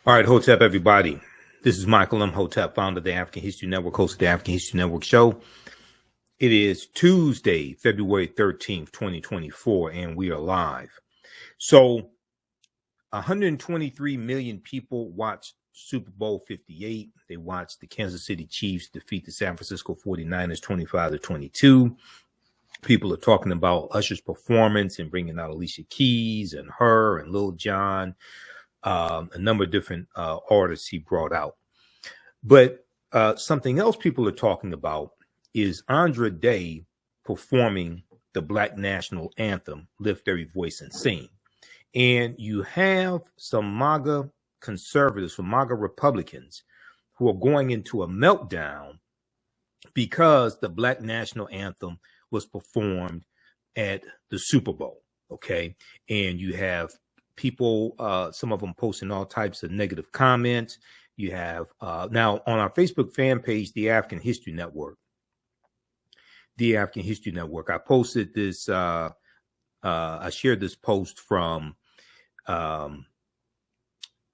All right, Hotep, everybody. This is Michael Imhotep, founder of the African History Network, host of the African History Network show. It is Tuesday, February 13th, 2024, and we are live. So 123 million people watched Super Bowl 58. They watched the Kansas City Chiefs defeat the San Francisco 49ers 25-22. People are talking about Usher's performance and bringing out Alicia Keys and her and Lil Jon. A number of different artists he brought out. But something else people are talking about is Andra Day performing the Black National Anthem, Lift Every Voice and Sing. And you have some MAGA conservatives, some MAGA Republicans who are going into a meltdown because the Black National Anthem was performed at the Super Bowl, okay? And you have people, some of them posting all types of negative comments. You have now on our Facebook fan page, the African History Network. I posted this. I shared this post from.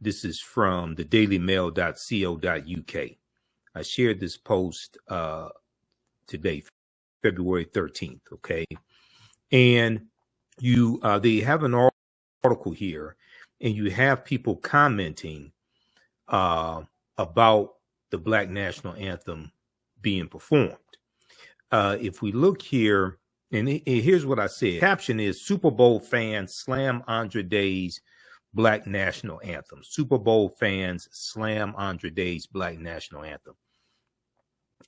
This is from the dailymail.co.uk. I shared this post today, February 13th. Okay, and you they have an article here, and you have people commenting about the Black National Anthem being performed. If we look here, and here's what I said. Caption is Super Bowl fans slam Andra Day's Black National Anthem. Super Bowl fans slam Andra Day's Black National Anthem.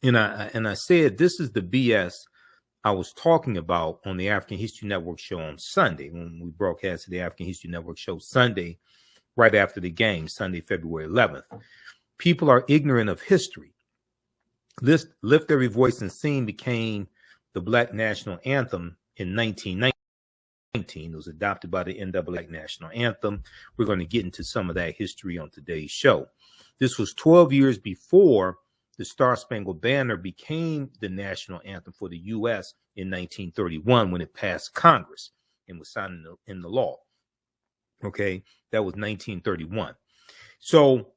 And I said this is the BS I was talking about on the African History Network show on Sunday, when we broadcasted the African History Network show Sunday, right after the game, Sunday, February 11th. People are ignorant of history. Lift Every Voice and Sing became the Black National Anthem in 1919. It was adopted by the NAACP National Anthem. We're going to get into some of that history on today's show. This was 12 years before the Star Spangled Banner became the national anthem for the U.S. in 1931 when it passed Congress and was signed in the law. Okay, that was 1931. So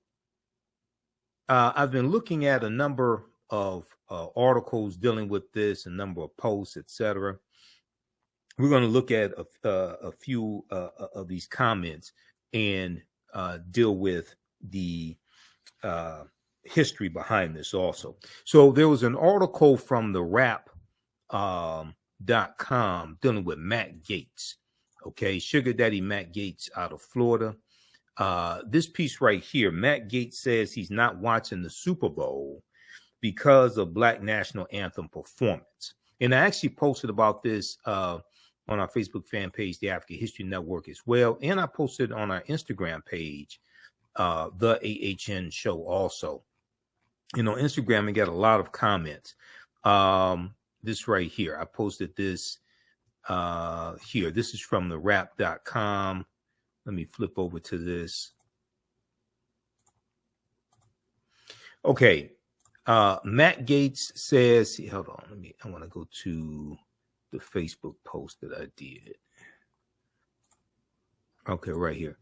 I've been looking at a number of articles dealing with this, a number of posts, etc. We're going to look at a few of these comments and deal with the history behind this also. So there was an article from the rap.com dealing with Matt Gaetz. Okay, Sugar Daddy Matt Gaetz out of Florida. This piece right here, Matt Gaetz says he's not watching the Super Bowl because of Black National Anthem performance. And I actually posted about this on our Facebook fan page, the African History Network as well. And I posted on our Instagram page, the AHN show also. You know, Instagram, and got a lot of comments. This right here, I posted this here. This is from the rap.com. Let me flip over to this. Okay. Matt Gaetz says, hold on, I want to go to the Facebook post that I did. Okay, right here.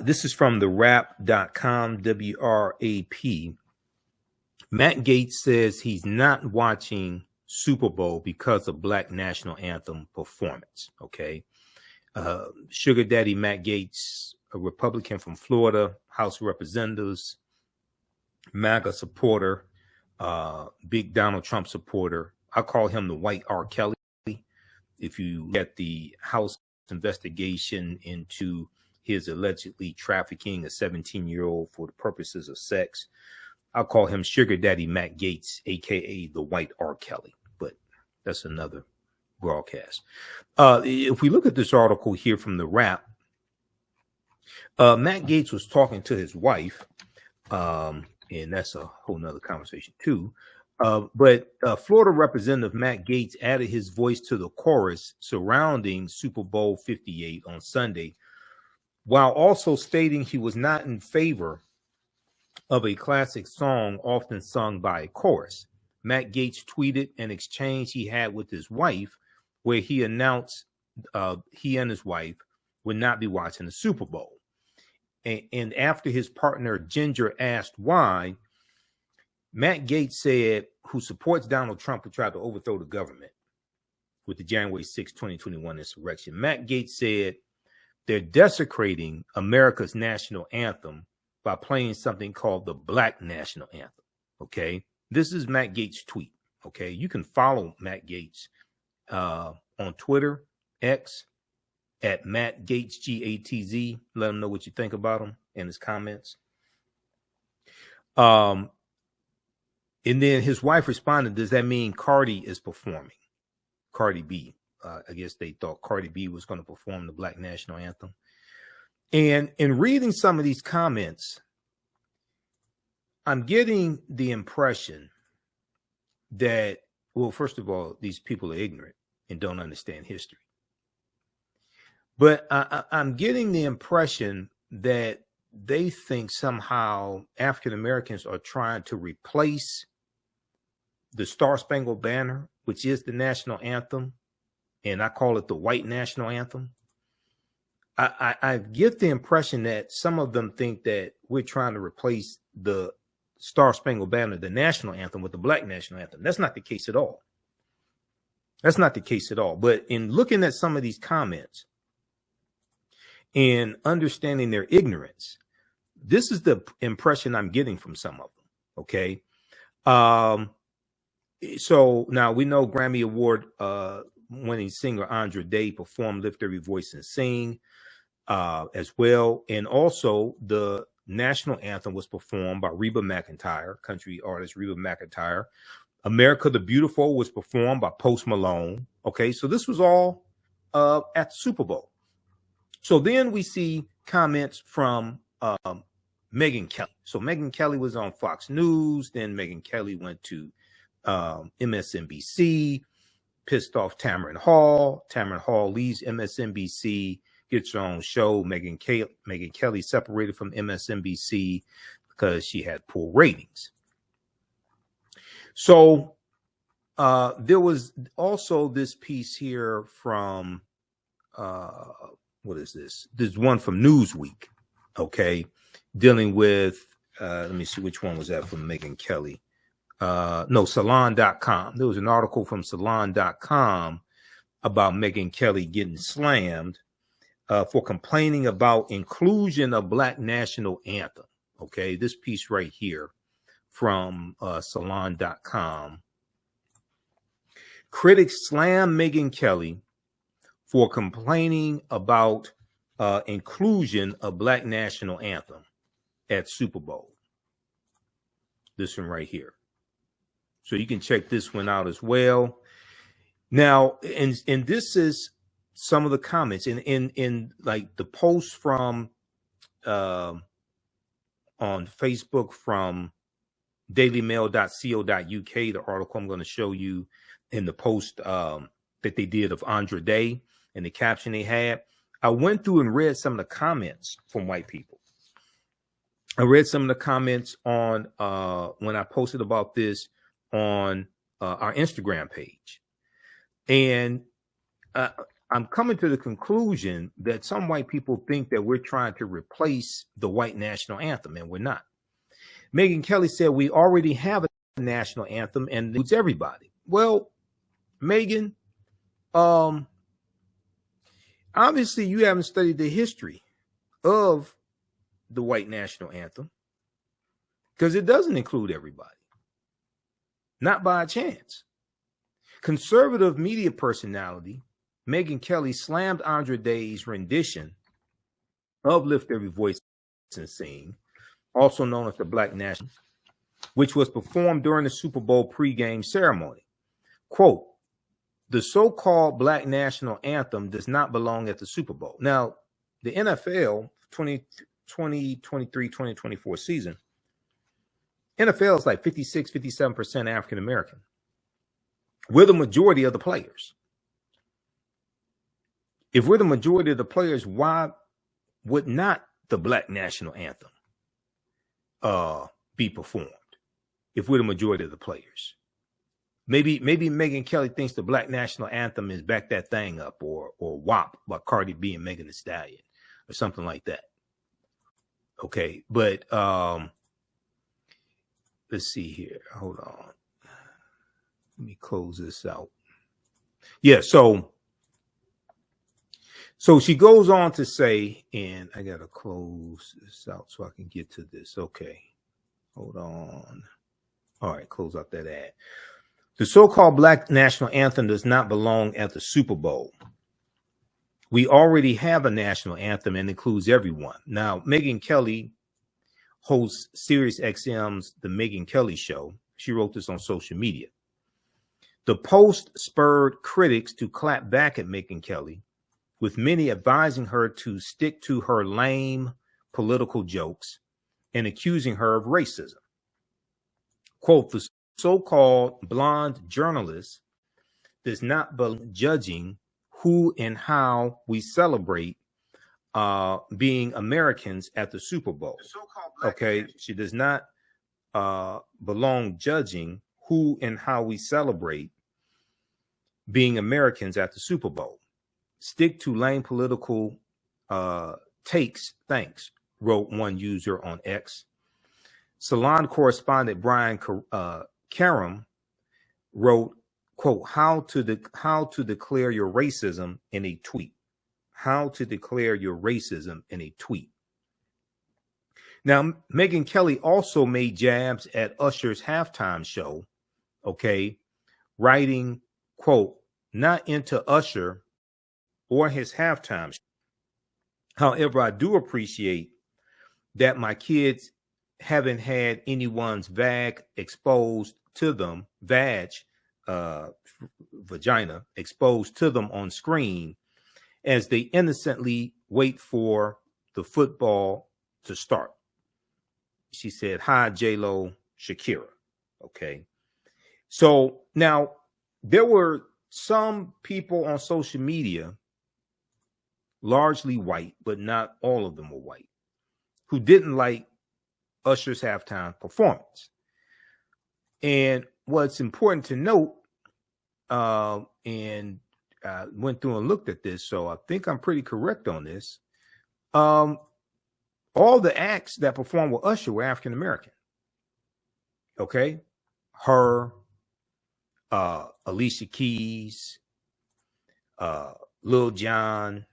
This is from the rap.com, WRAP. Matt Gaetz says he's not watching Super Bowl because of Black National Anthem performance. Okay. Sugar Daddy Matt Gaetz, a Republican from Florida, House of Representatives, MAGA supporter, big Donald Trump supporter. I call him the white R. Kelly. If you get the House investigation into his allegedly trafficking a 17-year-old for the purposes of sex, I'll call him Sugar Daddy Matt Gaetz, aka the white R. Kelly. But that's another broadcast. If we look at this article here from the Rap, Matt Gaetz was talking to his wife, and that's a whole nother conversation too. But Florida Representative Matt Gaetz added his voice to the chorus surrounding Super Bowl 58 on Sunday, while also stating he was not in favor of a classic song often sung by a chorus. Matt Gaetz tweeted an exchange he had with his wife where he announced he and his wife would not be watching the Super Bowl. And after his partner Ginger asked why, Matt Gaetz said, who supports Donald Trump who tried to overthrow the government with the January 6, 2021 insurrection. Matt Gaetz said they're desecrating America's national anthem by playing something called the Black National Anthem. Okay. This is Matt Gaetz' tweet. Okay. You can follow Matt Gaetz on Twitter, X, at Matt Gaetz, GATZ. Let him know what you think about him in his comments. And then his wife responded, does that mean Cardi is performing? Cardi B. I guess they thought Cardi B was going to perform the Black National Anthem. And in reading some of these comments, I'm getting the impression that, well, first of all, these people are ignorant and don't understand history. But I'm getting the impression that they think somehow African Americans are trying to replace the Star Spangled Banner, which is the national anthem, and I call it the white national anthem. I get the impression that some of them think that we're trying to replace the Star Spangled Banner, the national anthem, with the Black national anthem. That's not the case at all. That's not the case at all. But in looking at some of these comments and understanding their ignorance, this is the impression I'm getting from some of them. Okay. So now we know Grammy Award winning singer Andra Day performed Lift Every Voice and Sing as well. And also the national anthem was performed by Reba McEntire, country artist Reba McEntire. America the Beautiful was performed by Post Malone. Okay, so this was all at the Super Bowl. So then we see comments from Megyn Kelly. So Megyn Kelly was on Fox News. Then Megyn Kelly went to MSNBC, pissed off Tamron Hall. Tamron Hall leaves MSNBC, gets her own show. Megyn Kelly separated from MSNBC because she had poor ratings. So there was also this piece here from, what is this? There's one from Newsweek, okay, dealing with, let me see, which one was that from Megyn Kelly? No, Salon.com. There was an article from Salon.com about Megyn Kelly getting slammed for complaining about inclusion of Black national anthem. Okay, this piece right here from Salon.com. Critics slam Megyn Kelly for complaining about inclusion of Black national anthem at Super Bowl. This one right here. So you can check this one out as well. Now, and this is some of the comments in like the post from on Facebook from dailymail.co.uk, the article I'm going to show you in the post that they did of Andra Day and the caption they had. I went through and read some of the comments from white people. I read some of the comments on when I posted about this on our Instagram page. And I'm coming to the conclusion that some white people think that we're trying to replace the white national anthem, and we're not. Megyn Kelly said we already have a national anthem and it includes everybody. Well, Megyn, obviously you haven't studied the history of the white national anthem because it doesn't include everybody. Not by a chance. Conservative media personality Megyn Kelly slammed Andra Day's rendition of Lift Every Voice and Sing, also known as the Black National, which was performed during the Super Bowl pregame ceremony. Quote, the so-called Black National Anthem does not belong at the Super Bowl. Now, the NFL 2023-2024 season, NFL is like 56, 57% African-American. We're the majority of the players. If we're the majority of the players, why would not the Black National Anthem be performed if we're the majority of the players? Maybe Megyn Kelly thinks the Black National Anthem is Back That Thing Up or WAP by Cardi B and Megan Thee Stallion or something like that. Okay, but let's see here. Hold on. Let me close this out. Yeah, so she goes on to say, and I gotta close this out so I can get to this. Okay, hold on. All right, close out that ad. The so-called Black national anthem does not belong at the Super Bowl. We already have a national anthem and includes everyone. Now, Megyn Kelly hosts Sirius XM's The Megyn Kelly Show. She wrote this on social media. The post spurred critics to clap back at Megyn Kelly, with many advising her to stick to her lame political jokes and accusing her of racism. Quote, the so-called blonde journalist does not belong judging who and how we celebrate being Americans at the Super Bowl. Okay, she does not belong judging who and how we celebrate being Americans at the Super Bowl. Stick to lame political takes, thanks, wrote one user on X. Salon correspondent Brian Karam wrote, quote, how to declare your racism in a tweet. How to declare your racism in a tweet. Now, Megyn Kelly also made jabs at Usher's halftime show, okay, writing, quote, not into Usher or his halftime show. However, I do appreciate that my kids haven't had anyone's vagina exposed to them on screen as they innocently wait for the football to start. She said, hi, J-Lo, Shakira. Okay. So now there were some people on social media, largely white, but not all of them were white, who didn't like Usher's halftime performance. And what's important to note, and I went through and looked at this, so I think I'm pretty correct on this. All the acts that performed with Usher were African American. Okay, her, Alicia Keys, Lil Jon,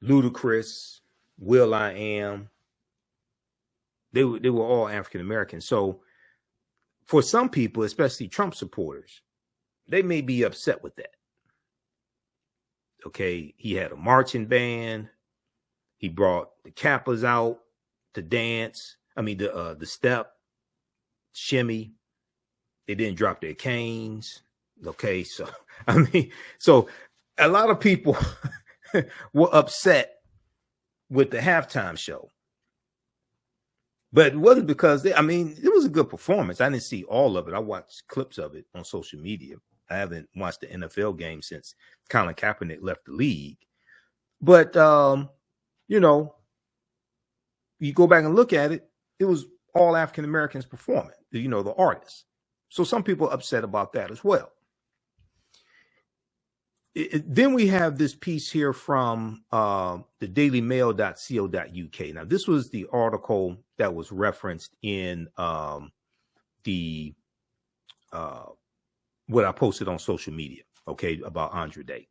Ludacris, Will I Am. They were all African American. So for some people, especially Trump supporters, they may be upset with that. Okay, he had a marching band. He brought the Kappas out to dance. I mean, the step, shimmy. They didn't drop their canes. Okay, so I mean, so a lot of people were upset with the halftime show. But it wasn't because it was a good performance. I didn't see all of it. I watched clips of it on social media. I haven't watched the NFL game since Colin Kaepernick left the league. But, you go back and look at it, it was all African Americans performing, the artists. So some people are upset about that as well. Then we have this piece here from the dailymail.co.uk. Now, this was the article that was referenced in what I posted on social media, okay, about Andre Day.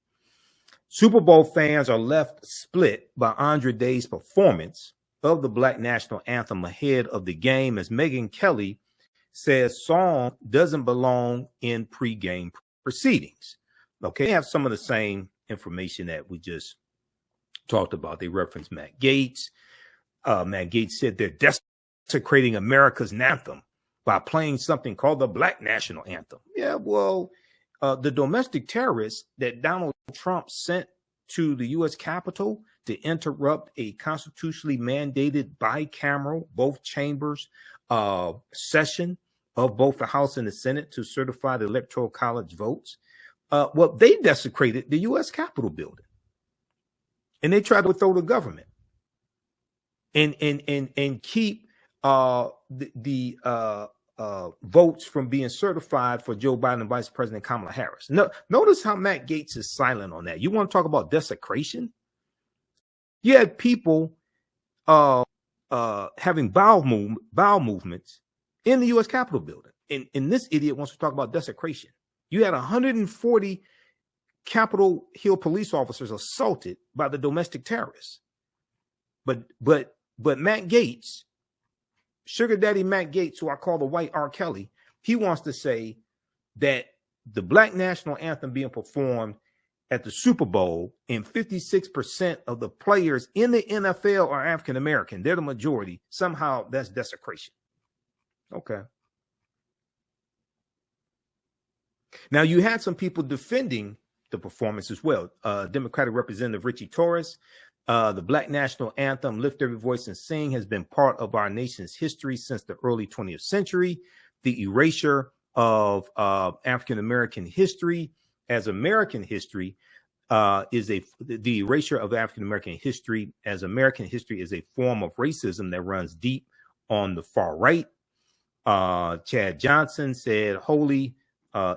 Super Bowl fans are left split by Andre Day's performance of the Black national anthem ahead of the game, as Megyn Kelly says song doesn't belong in pregame proceedings. Okay, they have some of the same information that we just talked about. They referenced Matt Gaetz. Matt Gaetz said they're desecrating America's anthem by playing something called the Black national anthem. Yeah, well, the domestic terrorists that Donald Trump sent to the U.S. Capitol to interrupt a constitutionally mandated bicameral, both chambers session of both the House and the Senate to certify the Electoral College votes. Well, they desecrated the U.S. Capitol building, and they tried to throw the government and keep the votes from being certified for Joe Biden and Vice President Kamala Harris. No, notice how Matt Gaetz is silent on that. You want to talk about desecration? You had people having bowel movements in the U.S. Capitol building. And this idiot wants to talk about desecration. You had 140 Capitol Hill police officers assaulted by the domestic terrorists. But Matt Gaetz, Sugar Daddy Matt Gaetz, who I call the white R. Kelly, he wants to say that the Black national anthem being performed at the Super Bowl and 56% of the players in the NFL are African American, they're the majority, somehow that's desecration. Okay. Now, you had some people defending the performance as well. Democratic Representative Richie Torres, the Black national anthem, Lift Every Voice and Sing, has been part of our nation's history since the early 20th century. The erasure of African-American history as American history the erasure of African-American history as American history is a form of racism that runs deep on the far right. Chad Johnson said, holy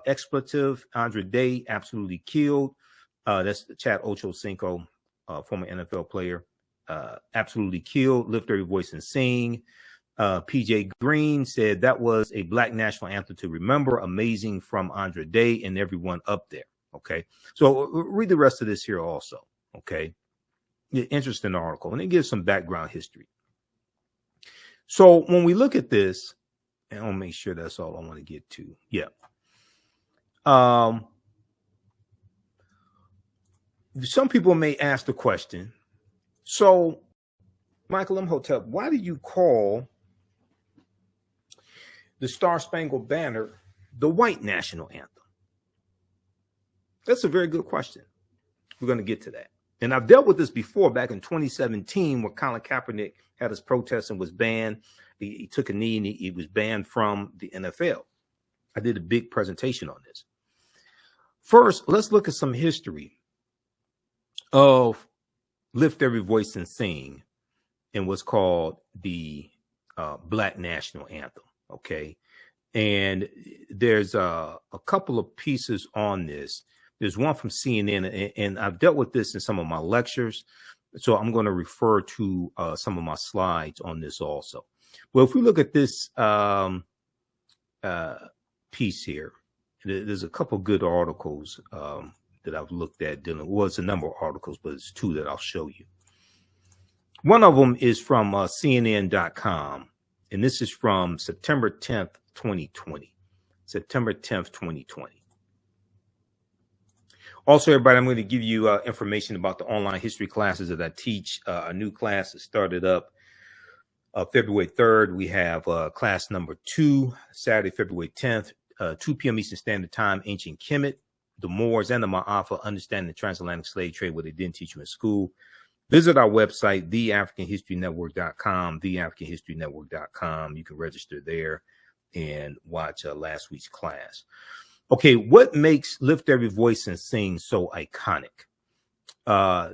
expletive, Andre Day absolutely killed. That's Chad Ochocinco, former NFL player, absolutely killed. Lift Every Voice and Sing. PJ Green said that was a Black national anthem to remember. Amazing from Andre Day and everyone up there. Okay, so read the rest of this here also. Okay, interesting article, and it gives some background history. So when we look at this, and I'll make sure that's all I want to get to. Yeah. Some people may ask the question, so Michael Imhotep, why do you call the Star Spangled Banner the white national anthem? That's a very good question. We're going to get to that. And I've dealt with this before back in 2017 where Colin Kaepernick had his protest and was banned. He took a knee and he was banned from the NFL. I did a big presentation on this. First, let's look at some history of Lift Every Voice and Sing and what's called the Black National Anthem. Okay. And there's a couple of pieces on this. There's one from CNN, and I've dealt with this in some of my lectures. So I'm going to refer to some of my slides on this also. Well, if we look at this piece here, there's a couple good articles that I've looked at. Well, it's a number of articles, but it's two that I'll show you. One of them is from CNN.com, and this is from September 10th, 2020. September 10th, 2020. Also, everybody, I'm going to give you information about the online history classes that I teach. A new class that started up February 3rd. We have class number 2, Saturday, February 10th, 2 p.m. Eastern Standard Time, Ancient Kemet, the Moors, and the Ma'afa, Understanding the Transatlantic Slave Trade, what they didn't teach you in school. Visit our website, theafricanhistorynetwork.com, theafricanhistorynetwork.com. You can register there and watch last week's class. Okay, what makes Lift Every Voice and Sing so iconic?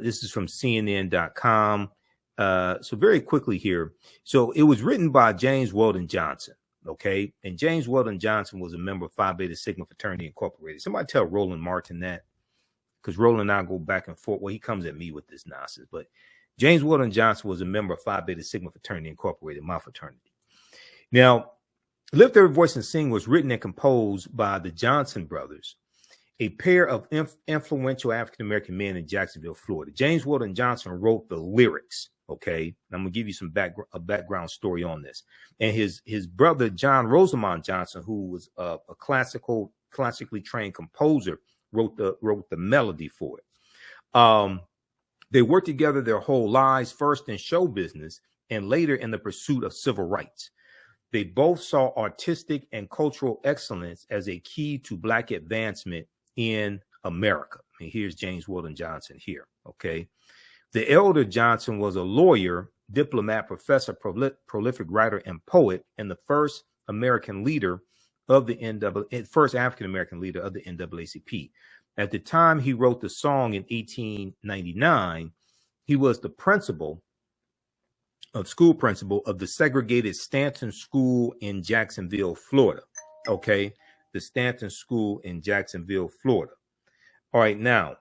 This is from CNN.com. So very quickly here. So it was written by James Weldon Johnson, okay? And James Weldon Johnson was a member of Phi Beta Sigma Fraternity Incorporated. Somebody tell Roland Martin that, because Roland and I go back and forth. Well, he comes at me with this nonsense, but James Weldon Johnson was a member of Phi Beta Sigma Fraternity Incorporated, my fraternity. Now, Lift Every Voice and Sing was written and composed by the Johnson brothers, a pair of influential African-American men in Jacksonville, Florida. James Weldon Johnson wrote the lyrics, okay? I'm going to give you some background story on this. And his brother, John Rosamond Johnson, who was a classically trained composer, wrote the melody for it. They worked together their whole lives, first in show business and later in the pursuit of civil rights. They both saw artistic and cultural excellence as a key to Black advancement in America. And here's James Weldon Johnson here, okay? The elder Johnson was a lawyer, diplomat, professor, prolific writer, and poet, and the first American leader of the first African-American leader of the NAACP. At the time he wrote the song in 1899, he was the school principal of the segregated Stanton School in Jacksonville, Florida. Okay, the Stanton School in Jacksonville, Florida. All right, now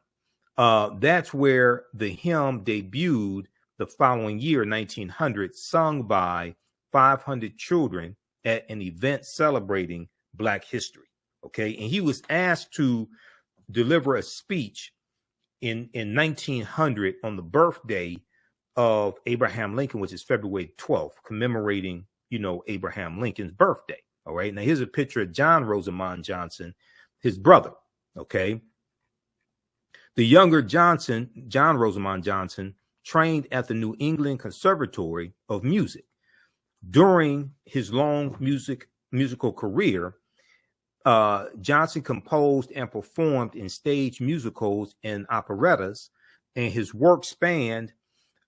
that's where the hymn debuted the following year, 1900, sung by 500 children at an event celebrating Black history. Okay. And he was asked to deliver a speech in 1900 on the birthday of Abraham Lincoln, which is February 12th, commemorating, Abraham Lincoln's birthday. All right. Now here's a picture of John Rosamond Johnson, his brother. Okay. The younger John Rosamond Johnson, trained at the New England Conservatory of Music. During his long musical career, Johnson composed and performed in stage musicals and operettas, and his work spanned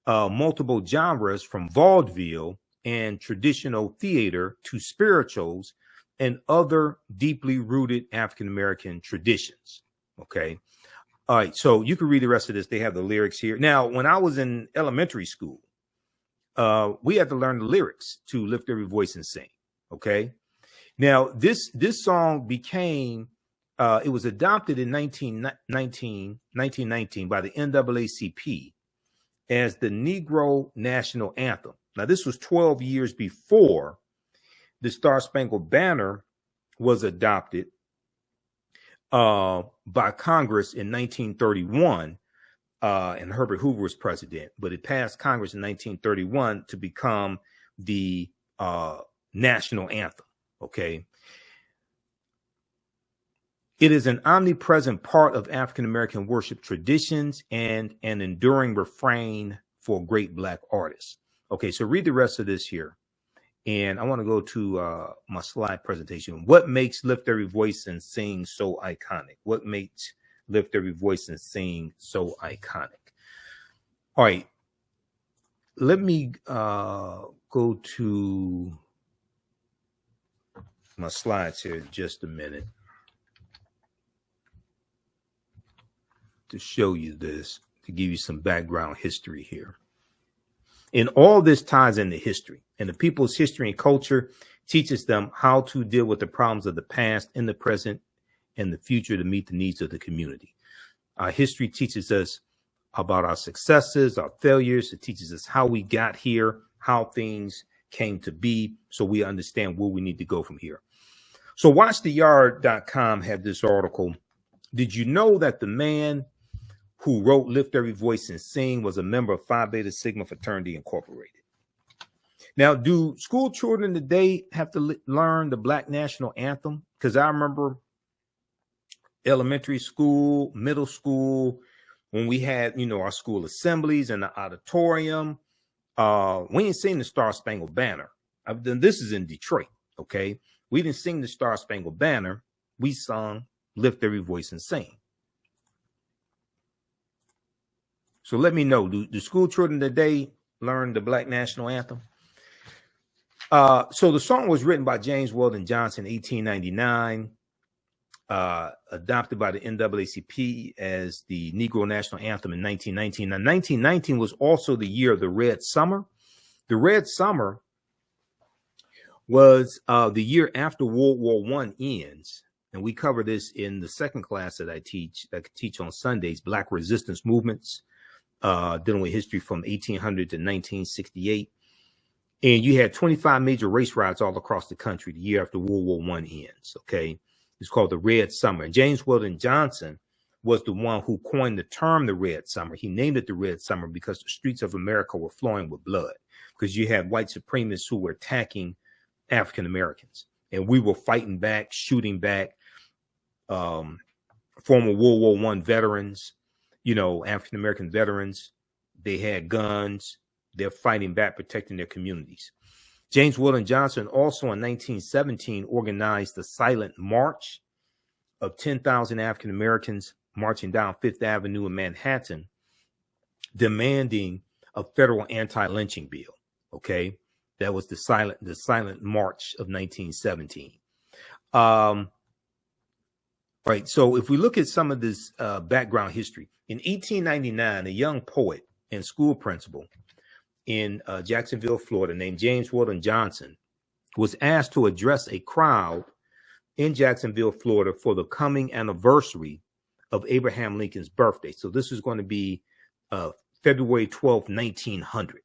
multiple genres from vaudeville and traditional theater to spirituals and other deeply rooted African-American traditions. Okay. All right. So you can read the rest of this. They have the lyrics here. Now, when I was in elementary school, we had to learn the lyrics to Lift Every Voice and Sing. Okay. Now, this song became, it was adopted in 1919 by the NAACP as the Negro National Anthem. Now, this was 12 years before the Star Spangled Banner was adopted by Congress in 1931, and Herbert Hoover was president, but it passed Congress in 1931 to become the national anthem. Okay. It is an omnipresent part of African-American worship traditions and an enduring refrain for great Black artists. Okay, so read the rest of this here. And I want to go to my slide presentation. What makes Lift Every Voice and Sing so iconic? What makes Lift Every Voice and Sing so iconic? All right. Let me go to my slides here in just a minute to show you this, to give you some background history here. And all this ties into history, and the people's history and culture teaches them how to deal with the problems of the past, in the present, and the future to meet the needs of the community. Our history teaches us about our successes, our failures. It teaches us how we got here, how things came to be, so we understand where we need to go from here. So WatchTheYard.com had this article. Did you know that the man who wrote Lift Every Voice and Sing was a member of Phi Beta Sigma Fraternity Incorporated? Now, do school children today have to learn the Black National Anthem? Because I remember elementary school, middle school, when we had, our school assemblies in the auditorium, we didn't sing the Star Spangled Banner. This is in Detroit, okay? We didn't sing the Star Spangled Banner. We sung Lift Every Voice and Sing. So let me know, do school children today learn the Black National Anthem? So the song was written by James Weldon Johnson in 1899, adopted by the NAACP as the Negro National Anthem in 1919. Now, 1919 was also the year of the Red Summer. The Red Summer was the year after World War I ends. And we cover this in the second class that I teach on Sundays, Black Resistance Movements, dealing with history from 1800 to 1968. And you had 25 major race riots all across the country the year after World War I ends. Okay. It's called the Red Summer. And James Weldon Johnson was the one who coined the term the Red Summer. He named it the Red Summer because the streets of America were flowing with blood, because you had white supremacists who were attacking African Americans, and we were fighting back, shooting back. Former World War I veterans, African American veterans, they had guns. They're fighting back, protecting their communities. James Weldon Johnson also in 1917 organized the Silent March of 10,000 African Americans marching down Fifth Avenue in Manhattan, demanding a federal anti-lynching bill. Okay, that was the Silent March of 1917. Right. So if we look at some of this background history, in 1899, a young poet and school principal in Jacksonville, Florida, named James Weldon Johnson, was asked to address a crowd in Jacksonville, Florida, for the coming anniversary of Abraham Lincoln's birthday. So this is going to be February 12th, 1900.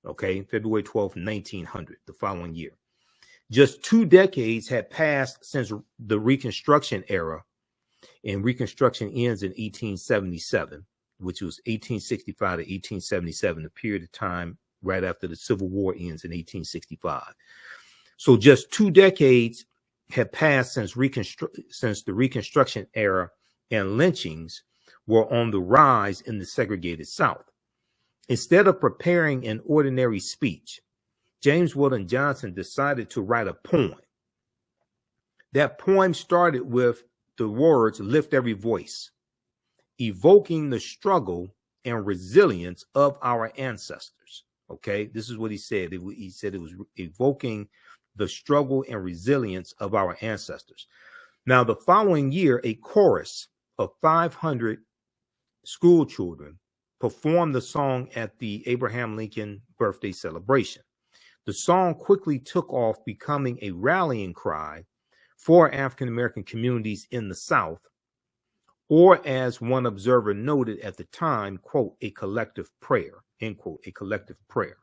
Okay, February 12th, 1900, the following year. Just 2 decades had passed since the Reconstruction era, and Reconstruction ends in 1877, which was 1865 to 1877, the period of time right after the Civil War ends in 1865. So just 2 decades had passed since the Reconstruction era, and lynchings were on the rise in the segregated South. Instead of preparing an ordinary speech, James Weldon Johnson decided to write a poem. That poem started with the words, "Lift every voice," evoking the struggle and resilience of our ancestors. Okay, this is what he said. He said it was evoking the struggle and resilience of our ancestors. Now, the following year, a chorus of 500 school children performed the song at the Abraham Lincoln birthday celebration. The song quickly took off, becoming a rallying cry for African-American communities in the South, or as one observer noted at the time, quote, "a collective prayer," end quote, a collective prayer.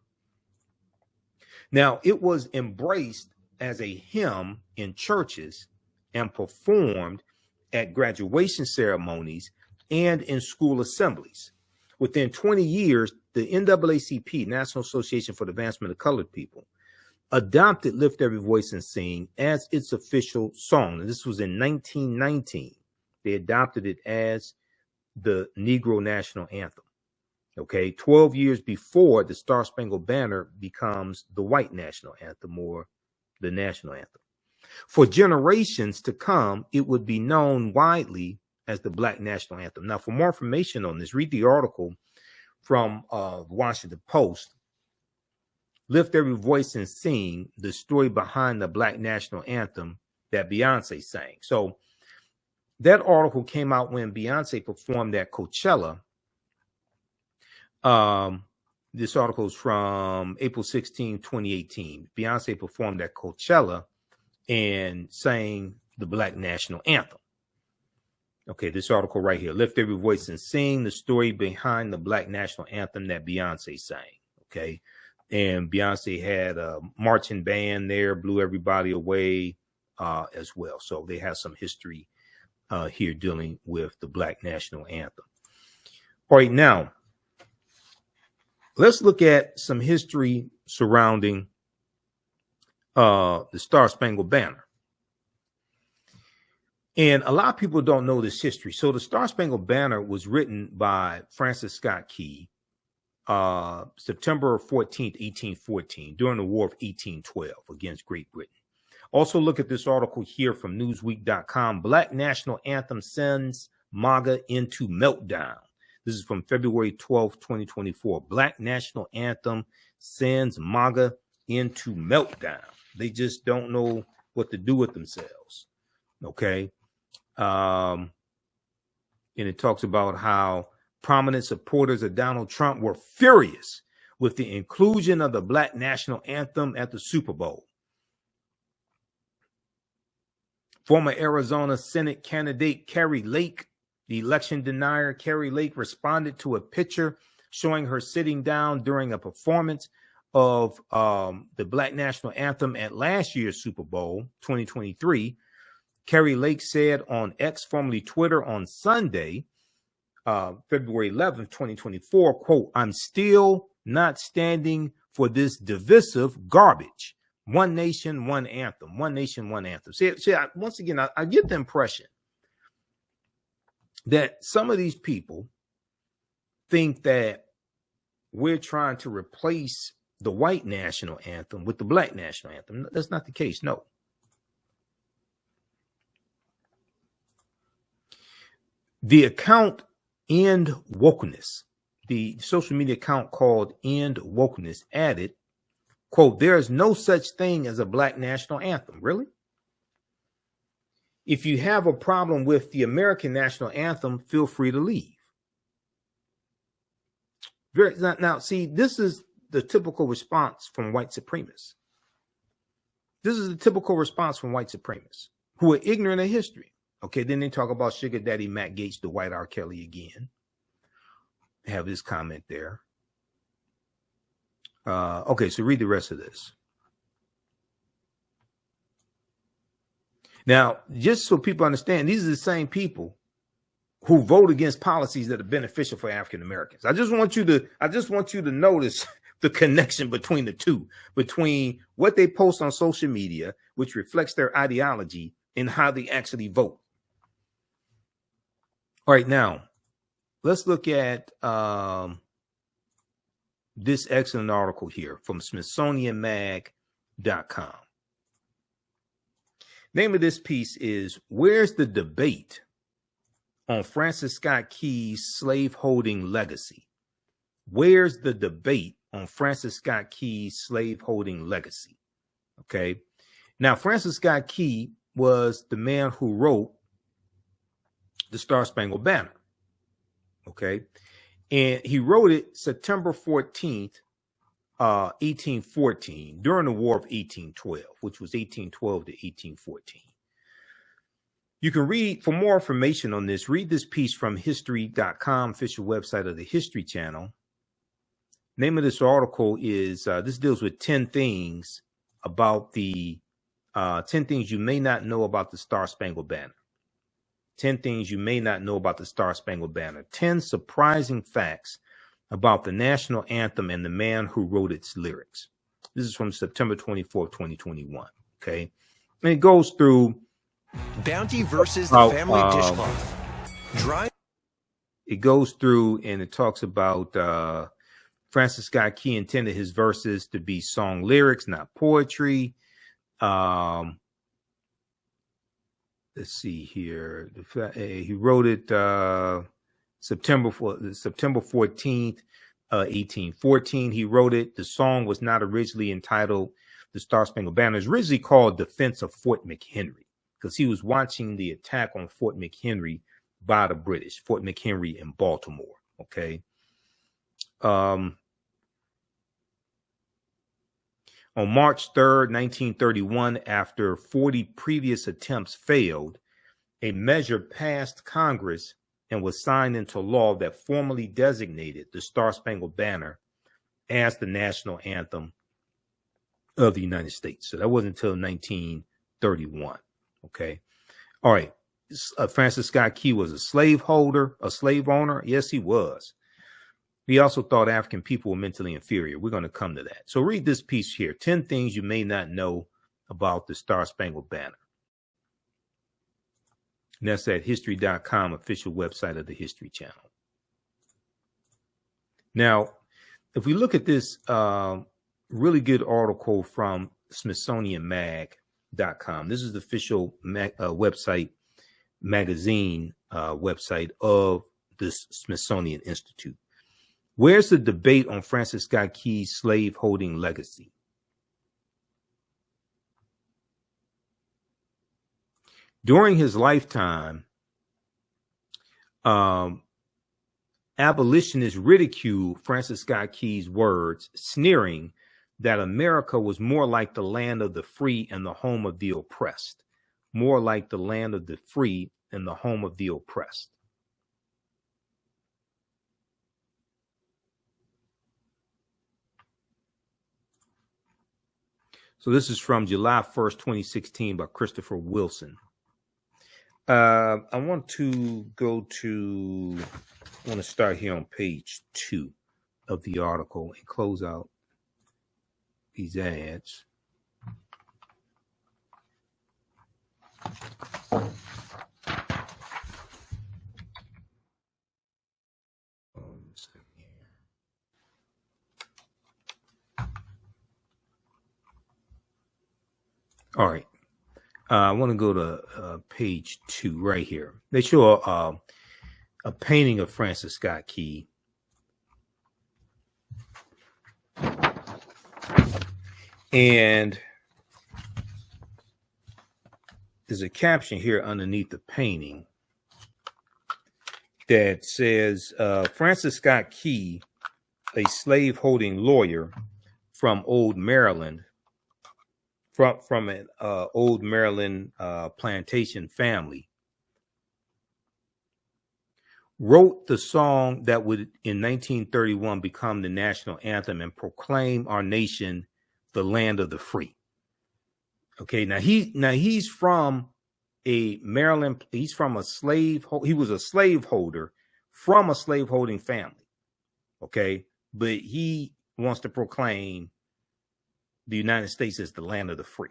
Now, it was embraced as a hymn in churches and performed at graduation ceremonies and in school assemblies. Within 20 years, the NAACP, National Association for the Advancement of Colored People, adopted "Lift Every Voice and Sing" as its official song. And this was in 1919. They adopted it as the Negro National Anthem. Okay, 12 years before the Star Spangled Banner becomes the white national anthem, or the national anthem. For generations to come, it would be known widely as the Black National Anthem. Now, for more information on this, read the article from the Washington Post, "Lift Every Voice and Sing, the story behind the Black National Anthem that Beyonce sang." So that article came out when Beyonce performed at Coachella. This article is from April 16, 2018. Beyonce performed at Coachella and sang the Black National Anthem. Okay, this article right here, "Lift Every Voice and Sing, the story behind the Black National Anthem that Beyonce sang." Okay, and Beyonce had a marching band there, blew everybody away as well. So they have some history here dealing with the Black National Anthem. All right, now let's look at some history surrounding the Star Spangled Banner. And a lot of people don't know this history. So the Star Spangled Banner was written by Francis Scott Key, September 14th, 1814, during the War of 1812 against Great Britain. Also look at this article here from Newsweek.com. "Black National Anthem sends MAGA into meltdown." This is from February 12th, 2024. Black National Anthem sends MAGA into meltdown. They just don't know what to do with themselves. Okay. And it talks about how prominent supporters of Donald Trump were furious with the inclusion of the Black National Anthem at the Super Bowl. Former Arizona Senate candidate Carrie Lake, the election denier Carrie Lake, responded to a picture showing her sitting down during a performance of the Black National Anthem at last year's Super Bowl 2023. Carrie Lake said on X, formerly Twitter, on Sunday, February 11th, 2024, quote, "I'm still not standing for this divisive garbage. One nation, one anthem. One nation, one anthem." Once again, I get the impression that some of these people think that we're trying to replace the white national anthem with the Black national anthem. That's not the case. No. The account End Wokeness, the social media account called End Wokeness, added, quote, "There is no such thing as a Black national anthem." Really? If you have a problem with the American national anthem, feel free to leave. Now, see, this is the typical response from white supremacists. This is the typical response from white supremacists who are ignorant of history. Okay, then they talk about Sugar Daddy Matt Gaetz, the white R. Kelly again. have his comment there. Okay, so read the rest of this. Now, just so people understand, these are the same people who vote against policies that are beneficial for African Americans. I just want you to notice the connection between the two, between what they post on social media, which reflects their ideology, and how they actually vote. All right, now let's look at this excellent article here from SmithsonianMag.com. Name of this piece is "Where's the Debate on Francis Scott Key's Slaveholding Legacy?" Where's the debate on Francis Scott Key's slaveholding legacy? Okay. Now, Francis Scott Key was the man who wrote the Star-Spangled Banner. Okay. And he wrote it September 14th, 1814, during the War of 1812, which was 1812 to 1814. You can read, for more information on this, read this piece from history.com, official website of the History Channel. Name of this article is, this deals with 10 things about the, 10 things you may not know about the Star-Spangled Banner. 10 things you may not know about the Star-Spangled Banner. 10 surprising facts about the national anthem and the man who wrote its lyrics. This is from September 24th, 2021. Okay. And it goes through Bounty versus the family dishcloth. It goes through and it talks about Francis Scott Key intended his verses to be song lyrics, not poetry. Let's see here. He wrote it September 14th, 1814. He wrote it. The song was not originally entitled "The Star-Spangled Banner." It's originally called "Defense of Fort McHenry," because he was watching the attack on Fort McHenry by the British, Fort McHenry in Baltimore. Okay. On March 3rd, 1931, after 40 previous attempts failed, a measure passed Congress and was signed into law that formally designated the Star-Spangled Banner as the national anthem of the United States. So that wasn't until 1931. Okay. All right. Francis Scott Key was a slave owner. Yes, he was. He also thought African people were mentally inferior. We're going to come to that. So read this piece here. 10 things you may not know about the Star-Spangled Banner. And that's at history.com, official website of the History Channel. Now, if we look at this really good article from SmithsonianMag.com, this is the official magazine website of the Smithsonian Institute. Where's the debate on Francis Scott Key's slaveholding legacy? During his lifetime, abolitionists ridiculed Francis Scott Key's words, sneering that America was more like the land of the free and the home of the oppressed. More like the land of the free and the home of the oppressed. So this is from July 1st, 2016 by Christopher Wilson. I want to start here on page 2 of the article and close out these ads. All right. I want to go to page 2 right here. They show a painting of Francis Scott Key. And there's a caption here underneath the painting that says, Francis Scott Key, a slave-holding lawyer from Old Maryland, from an Old Maryland plantation family, wrote the song that would in 1931 become the national anthem and proclaim our nation the land of the free. Okay, now he's from a Maryland, he's from a he was a slaveholder from a slaveholding family. Okay, but he wants to proclaim the United States as the land of the free.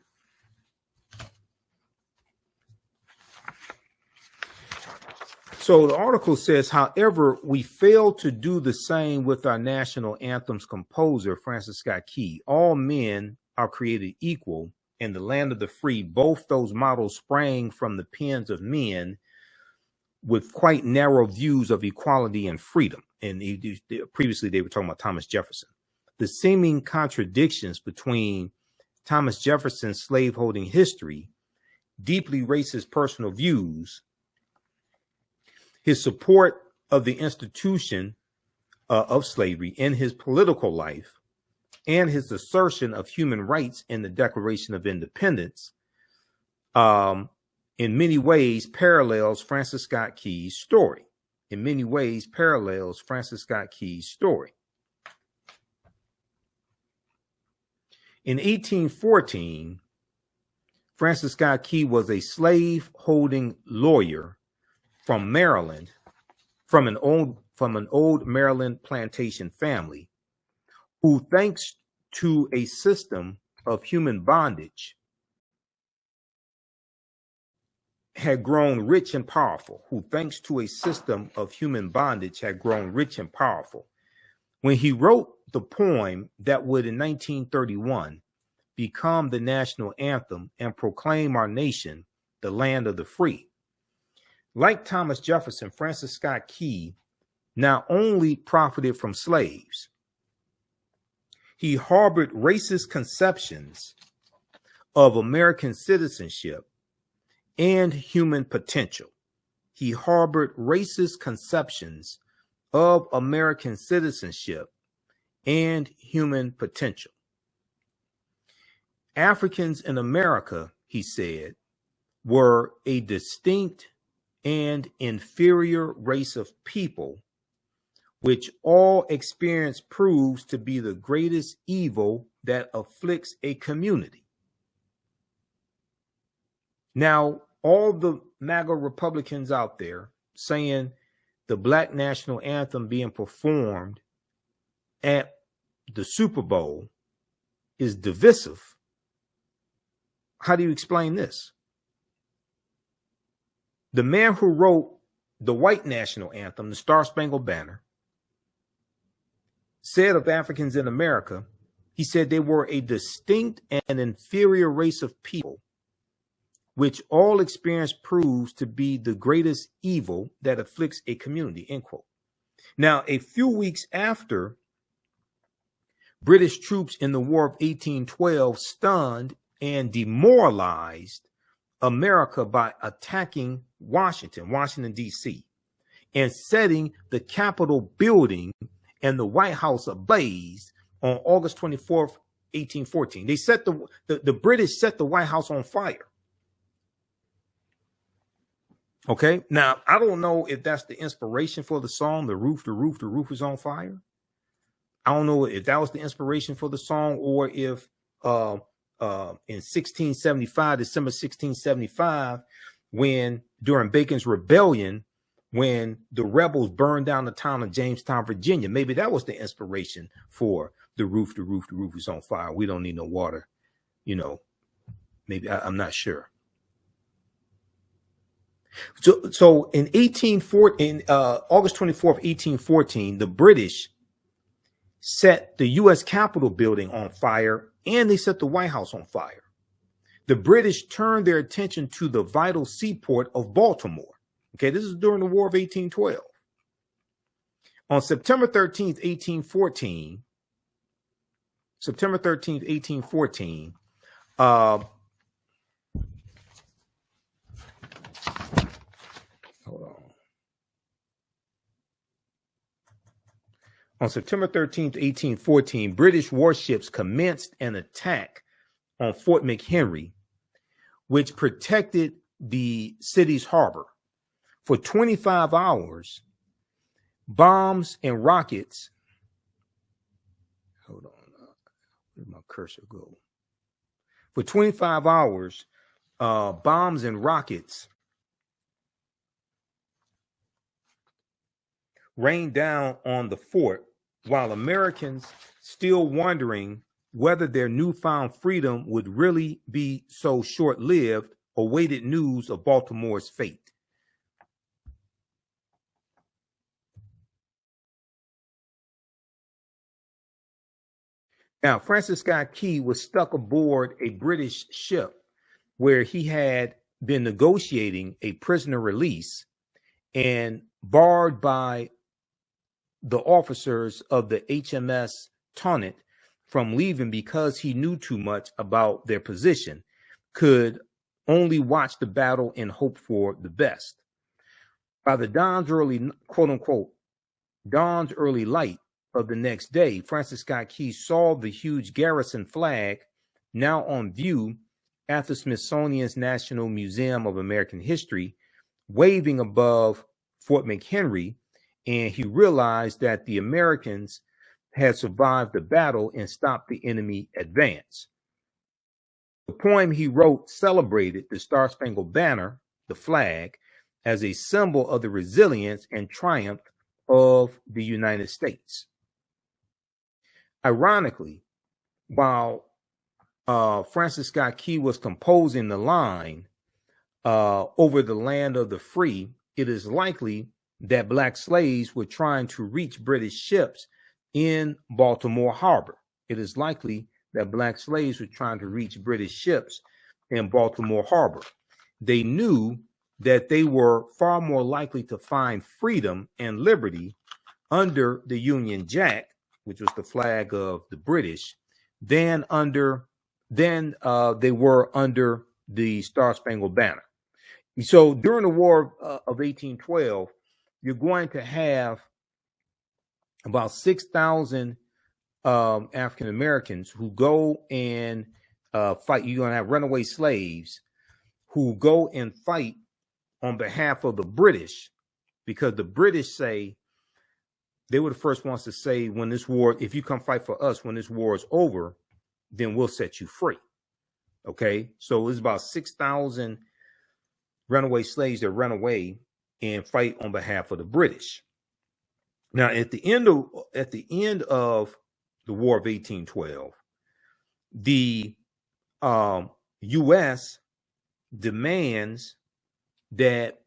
So the article says, however, we failed to do the same with our national anthem's composer, Francis Scott Key. All men are created equal, and the land of the free. Both those models sprang from the pens of men with quite narrow views of equality and freedom. And previously they were talking about Thomas Jefferson. The seeming contradictions between Thomas Jefferson's slaveholding history, deeply racist personal views, his support of the institution of slavery in his political life, and his assertion of human rights in the Declaration of Independence, in many ways parallels Francis Scott Key's story. In many ways parallels Francis Scott Key's story. In 1814, Francis Scott Key was a slave-holding lawyer from Maryland, from an old Maryland plantation family, who, thanks to a system of human bondage, had grown rich and powerful. Who, thanks to a system of human bondage, had grown rich and powerful. When he wrote the poem that would, in 1931, become the national anthem and proclaim our nation the land of the free, like Thomas Jefferson, Francis Scott Key not only profited from slaves, he harbored racist conceptions of American citizenship and human potential. He harbored racist conceptions of American citizenship and human potential. Africans in America, he said, were a distinct and inferior race of people, which all experience proves to be the greatest evil that afflicts a community. Now, all the MAGA Republicans out there saying the Black national anthem being performed at the Super Bowl is divisive. How do you explain this? The man who wrote the white national anthem, the Star Spangled Banner, said of Africans in America, he said they were a distinct and inferior race of people, which all experience proves to be the greatest evil that afflicts a community, end quote. Now, a few weeks after British troops in the War of 1812 stunned and demoralized America by attacking Washington, D.C., and setting the Capitol building and the White House ablaze on August 24th, 1814. They set the British set the White House on fire. Okay, now I don't know if that's the inspiration for the song, the roof is on fire. I don't know if that was the inspiration for the song, or if in 1675, December 1675, when during Bacon's Rebellion, when the rebels burned down the town of Jamestown, Virginia, maybe that was the inspiration for the roof is on fire. We don't need no water. You know, maybe I'm not sure. So in August 24th, 1814, the British set the U.S. Capitol building on fire, and they set the White House on fire. The British turned their attention to the vital seaport of Baltimore. Okay, this is during the War of 1812. On September 13th, 1814, hold on. On September 13th, 1814, British warships commenced an attack on Fort McHenry, which protected the city's harbor. For 25 hours, bombs and rockets. Hold on. Where did my cursor go? For 25 hours, bombs and rockets rained down on the fort, while Americans, still wondering whether their newfound freedom would really be so short-lived, awaited news of Baltimore's fate. Now, Francis Scott Key was stuck aboard a British ship where he had been negotiating a prisoner release and barred by the officers of the HMS Tonnant from leaving because he knew too much about their position, could only watch the battle and hope for the best. By the dawn's early, quote unquote, dawn's early light of the next day, Francis Scott Key saw the huge garrison flag now on view at the Smithsonian's National Museum of American History, waving above Fort McHenry, and he realized that the Americans had survived the battle and stopped the enemy advance. The poem he wrote celebrated the Star-Spangled Banner, the flag, as a symbol of the resilience and triumph of the United States. Ironically, while Francis Scott Key was composing the line over the land of the free, it is likely that black slaves were trying to reach British ships in Baltimore Harbor. It is likely that black slaves were trying to reach British ships in Baltimore Harbor. They knew that they were far more likely to find freedom and liberty under the Union Jack, which was the flag of the British, than they were under the Star-Spangled Banner. So during the War of 1812, you're going to have about 6,000 African Americans who go and fight. You're going to have runaway slaves who go and fight on behalf of the British, because the British say, they were the first ones to say, when this war, if you come fight for us, when this war is over, then we'll set you free. Okay, so it's about 6,000 runaway slaves that run away and fight on behalf of the British. Now, at the end of the War of 1812, the U.S. demands that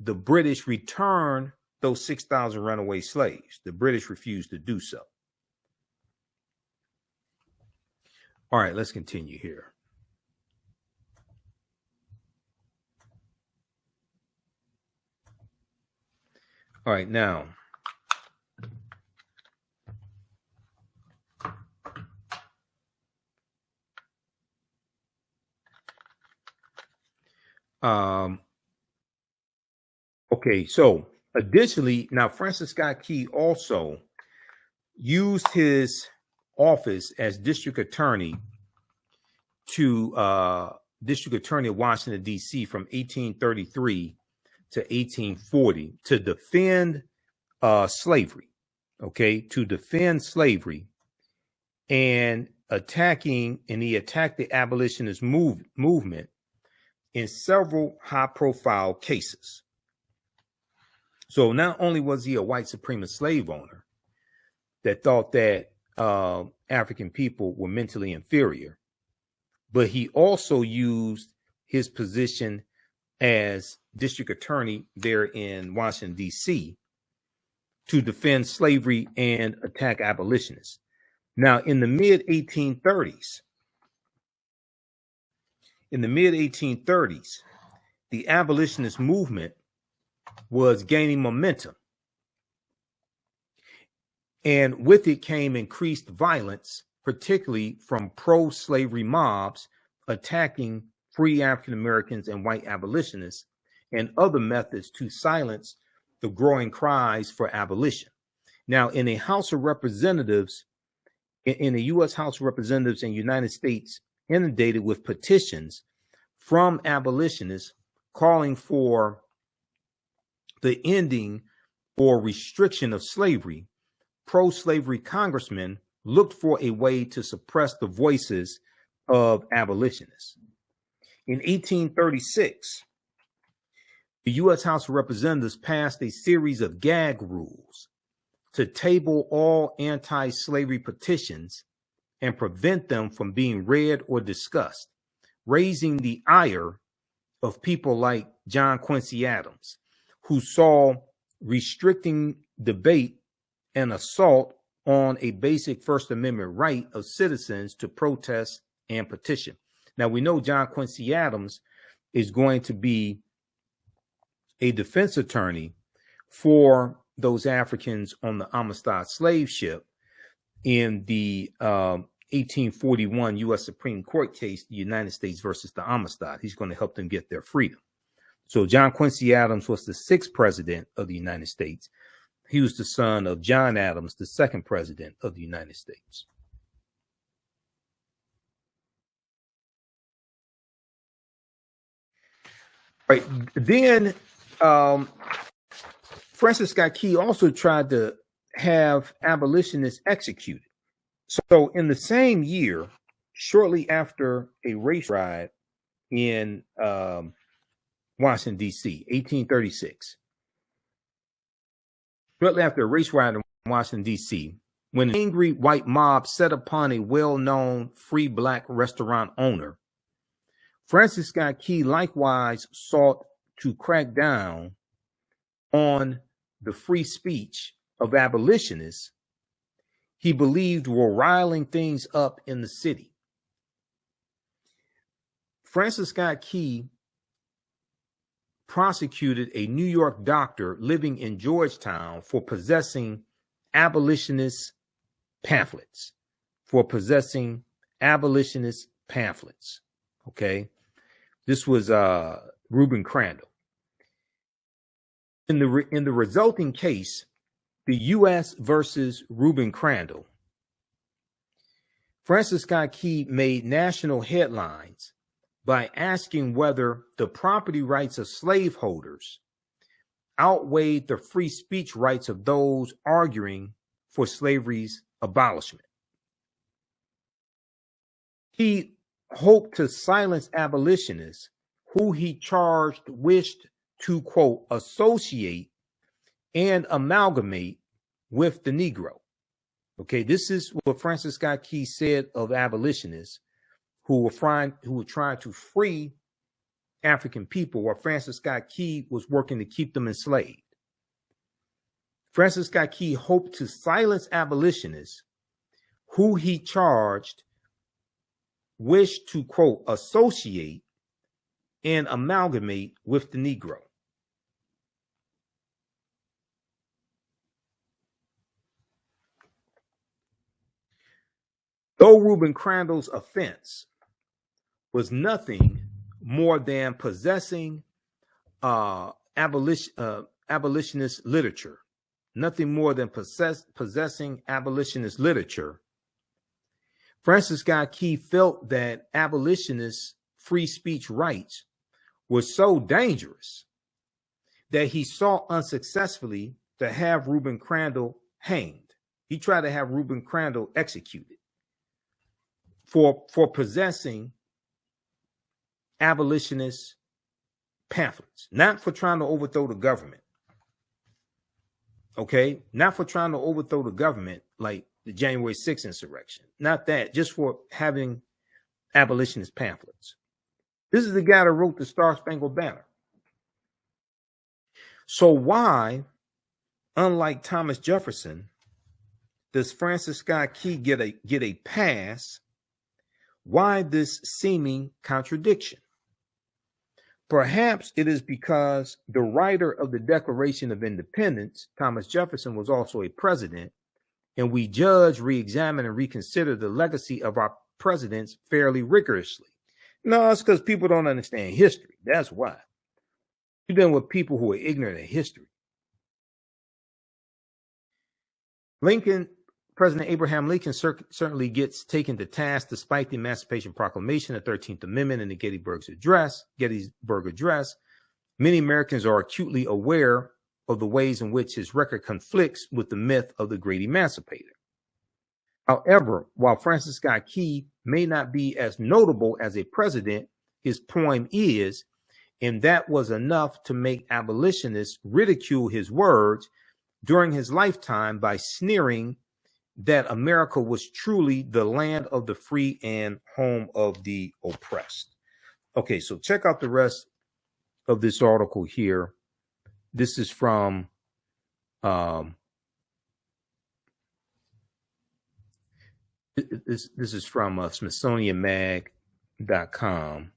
the British return those 6,000 runaway slaves. The British refused to do so. All right, let's continue here. All right, now, okay, so additionally, now Francis Scott Key also used his office as district attorney of Washington, D.C. from 1833 to 1840 to defend slavery, okay, to defend slavery, and he attacked the abolitionist movement in several high-profile cases. So not only was he a white supremacist slave owner that thought that African people were mentally inferior, but he also used his position as district attorney there in Washington, D.C. to defend slavery and attack abolitionists. Now, in the mid-1830s, the abolitionist movement was gaining momentum. And with it came increased violence, particularly from pro-slavery mobs attacking free African Americans and white abolitionists, and other methods to silence the growing cries for abolition. Now, in a House of Representatives, in the U.S. House of Representatives in the United States, inundated with petitions from abolitionists calling for the ending or restriction of slavery, pro-slavery congressmen looked for a way to suppress the voices of abolitionists. In 1836, the U.S. House of Representatives passed a series of gag rules to table all anti-slavery petitions and prevent them from being read or discussed, raising the ire of people like John Quincy Adams, who saw restricting debate an assault on a basic First Amendment right of citizens to protest and petition. Now, we know John Quincy Adams is going to be a defense attorney for those Africans on the Amistad slave ship in the 1841 U.S. Supreme Court case, the United States versus the Amistad. He's going to help them get their freedom. So John Quincy Adams was the 6th president of the United States. He was the son of John Adams, the 2nd president of the United States. Right. Then Francis Scott Key also tried to have abolitionists executed. So in the same year, shortly after a race riot in Washington, D.C., 1836, shortly after a race riot in Washington, D.C., when an angry white mob set upon a well-known free black restaurant owner, Francis Scott Key likewise sought to crack down on the free speech of abolitionists he believed were riling things up in the city. Francis Scott Key prosecuted a New York doctor living in Georgetown for possessing abolitionist pamphlets, Okay. This was Reuben Crandall. In the resulting case, the U.S. versus Reuben Crandall, Francis Scott Key made national headlines by asking whether the property rights of slaveholders outweighed the free speech rights of those arguing for slavery's abolishment. He hoped to silence abolitionists who he charged wished to, quote, associate and amalgamate with the Negro. Okay, this is what Francis Scott Key said of abolitionists who were trying to free African people, while Francis Scott Key was working to keep them enslaved. Francis Scott Key hoped to silence abolitionists who he charged wished to, quote, associate and amalgamate with the Negro. Though Reuben Crandall's offense was nothing more than possessing abolitionist literature, Francis Scott Key felt that abolitionist free speech rights were so dangerous that he sought unsuccessfully to have Reuben Crandall hanged. He tried to have Reuben Crandall executed for possessing abolitionist pamphlets, not for trying to overthrow the government. Okay, not for trying to overthrow the government like the January 6th insurrection. Not that, just for having abolitionist pamphlets. This is the guy that wrote the Star Spangled Banner. So why, unlike Thomas Jefferson, does Francis Scott Key get a pass? Why this seeming contradiction? Perhaps it is because the writer of the Declaration of Independence, Thomas Jefferson, was also a president, and we judge, re-examine, and reconsider the legacy of our presidents fairly rigorously. No, it's because people don't understand history. That's why. You've been with people who are ignorant of history. President Abraham Lincoln certainly gets taken to task despite the Emancipation Proclamation, the 13th Amendment, and the Gettysburg Address. Many Americans are acutely aware of the ways in which his record conflicts with the myth of the great emancipator. However, while Francis Scott Key may not be as notable as a president, his poem is, and that was enough to make abolitionists ridicule his words during his lifetime by sneering that America was truly the land of the free and home of the oppressed. Okay, so check out the rest of this article here. This is from this is from SmithsonianMag.com.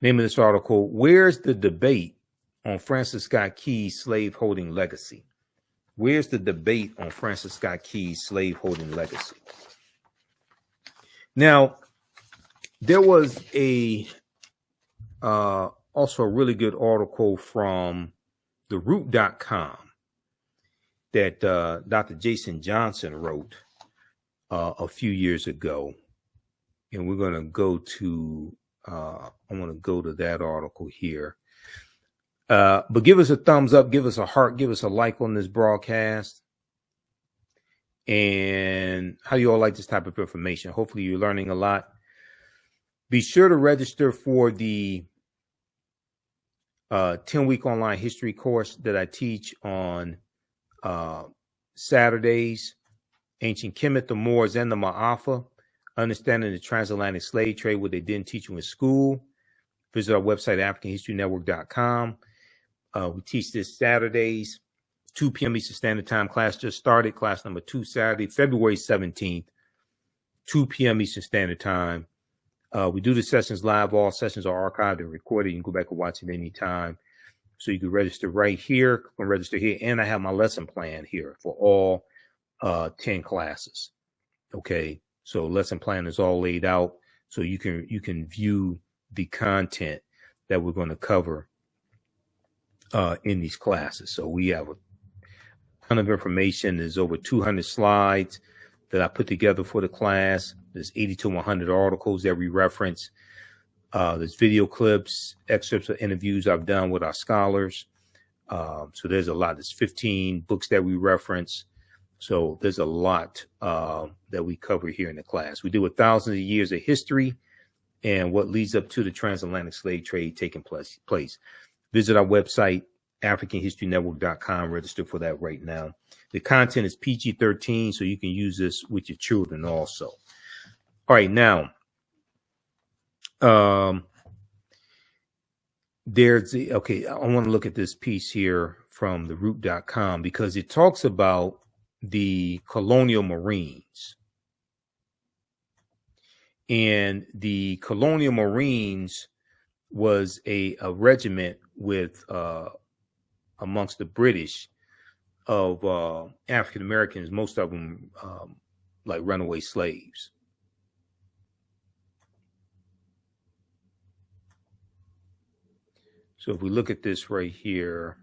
Name of this article: Where's the debate on Francis Scott Key's slaveholding legacy? Where's the debate on Francis Scott Key's slaveholding legacy? Now, there was also a really good article from theroot.com that Dr. Jason Johnson wrote a few years ago. And we're going to go to, I want to go to that article here. But give us a thumbs up, give us a heart, give us a like on this broadcast. And how you all like this type of information? Hopefully you're learning a lot. Be sure to register for the 10-week online history course that I teach on Saturdays. Ancient Kemet, the Moors, and the Ma'afa. Understanding the transatlantic slave trade, what they didn't teach you in school. Visit our website, AfricanHistoryNetwork.com. We teach this Saturdays, 2 p.m. Eastern Standard Time. Class just started. Class number 2, Saturday, February 17th, 2 p.m. Eastern Standard Time. We do the sessions live. All sessions are archived and recorded. You can go back and watch it anytime. So you can register right here. Click on register here. And I have my lesson plan here for all 10 classes. Okay. So lesson plan is all laid out. So you can view the content that we're going to cover in these classes. So we have a ton of information. There's over 200 slides that I put together for the class. There's 80 to 100 articles that we reference. There's video clips, excerpts of interviews I've done with our scholars. So there's a lot. There's 15 books that we reference. So there's a lot that we cover here in the class. We deal with thousands of years of history and what leads up to the transatlantic slave trade taking place. Visit our website, AfricanHistoryNetwork.com. Register for that right now. The content is PG-13, so you can use this with your children also. All right, now, okay, I want to look at this piece here from theroot.com because it talks about the colonial Marines. And the colonial Marines was a regiment with amongst the British of African Americans, most of them like runaway slaves. So if we look at this right here,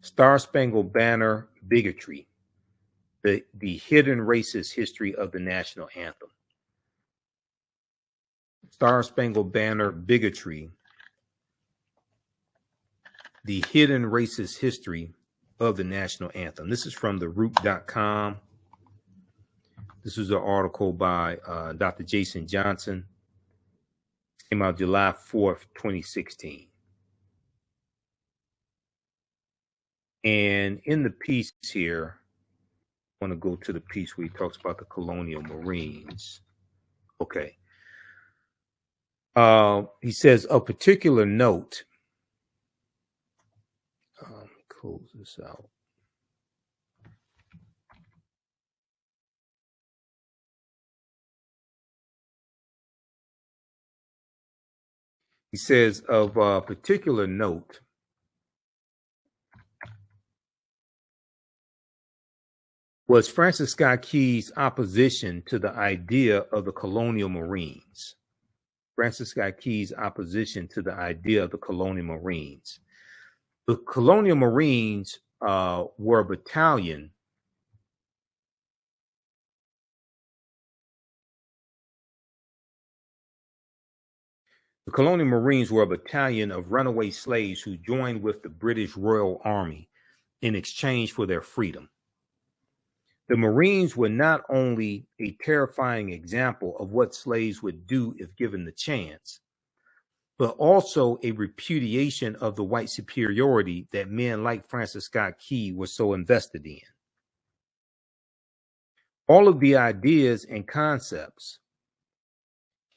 Star Spangled Banner bigotry, the hidden racist history of the national anthem. Star Spangled Banner bigotry, the hidden racist history of the national anthem. This is from theroot.com. This is an article by Dr. Jason Johnson. Came out July 4th, 2016. And in the piece here, I want to go to the piece where he talks about the colonial Marines. Okay. He says, of particular note, close this out. He says, of particular note, was Francis Scott Key's opposition to the idea of the colonial Marines. Francis Scott Key's opposition to the idea of the colonial Marines. The colonial Marines were a battalion The colonial Marines were a battalion of runaway slaves who joined with the British Royal Army in exchange for their freedom. The Marines were not only a terrifying example of what slaves would do if given the chance, but also a repudiation of the white superiority that men like Francis Scott Key were so invested in. All of the ideas and concepts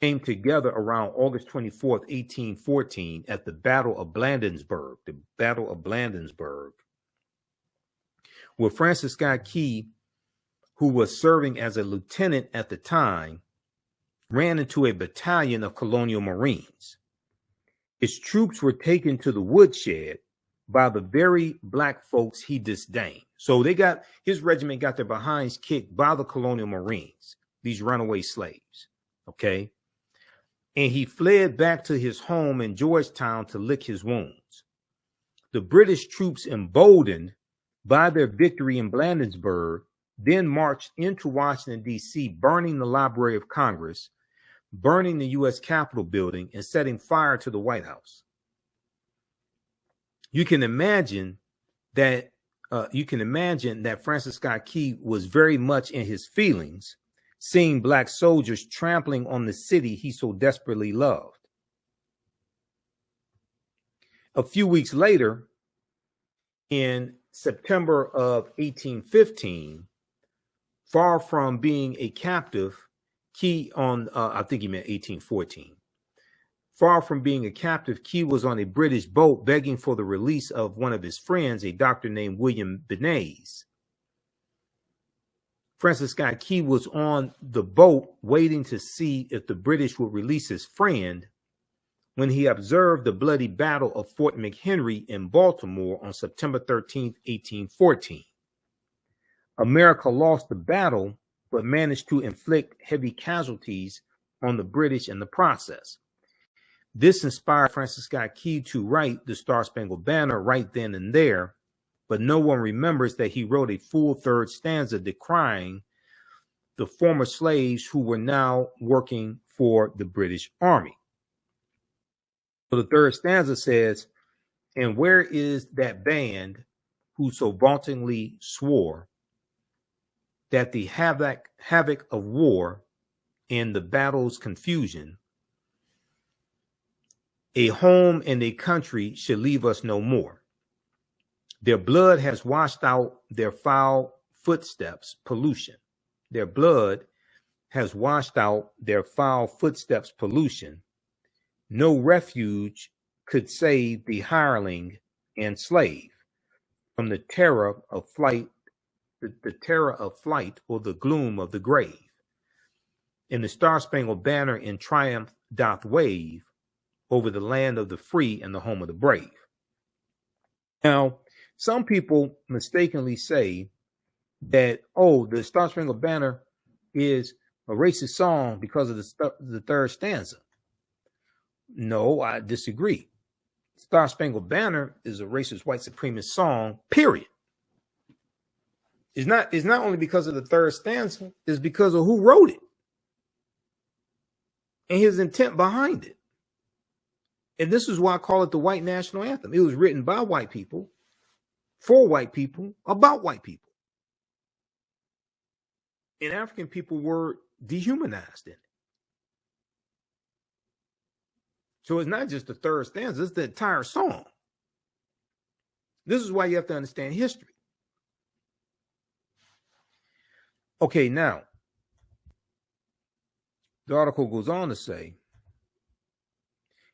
came together around August 24th, 1814 at the Battle of Bladensburg, where Francis Scott Key, who was serving as a lieutenant at the time, ran into a battalion of colonial Marines. His troops were taken to the woodshed by the very black folks he disdained. So his regiment got their behinds kicked by the colonial Marines, these runaway slaves, okay? And he fled back to his home in Georgetown to lick his wounds. The British troops, emboldened by their victory in Bladensburg, then marched into Washington, D.C., burning the Library of Congress, burning the U.S. Capitol building, and setting fire to the White House. You can imagine that Francis Scott Key was very much in his feelings, seeing black soldiers trampling on the city he so desperately loved. A few weeks later, in September of 1815, far from being a captive, Key I think he meant 1814. Far from being a captive, Key was on a British boat begging for the release of one of his friends, a doctor named William Benes. Francis Scott Key was on the boat waiting to see if the British would release his friend when he observed the bloody battle of Fort McHenry in Baltimore on September 13th, 1814. America lost the battle, but managed to inflict heavy casualties on the British in the process. This inspired Francis Scott Key to write the Star-Spangled Banner right then and there, but no one remembers that he wrote a full third stanza decrying the former slaves who were now working for the British Army. So the third stanza says, "And where is that band who so vauntingly swore that the havoc of war and the battle's confusion, a home and a country should leave us no more. Their blood has washed out their foul footsteps, pollution. Their blood has washed out their foul footsteps, pollution. No refuge could save the hireling and slave from the terror of flight, or the gloom of the grave. And the Star-Spangled Banner in triumph doth wave over the land of the free and the home of the brave." Now, some people mistakenly say that, the Star-Spangled Banner is a racist song because of the third stanza. No, I disagree. Star-Spangled Banner is a racist white supremacist song, period. It's not only because of the third stanza, it's because of who wrote it and his intent behind it. And this is why I call it the white national anthem. It was written by white people, for white people, about white people. And African people were dehumanized in it. So it's not just the third stanza, it's the entire song. This is why you have to understand history. Okay, now, the article goes on to say,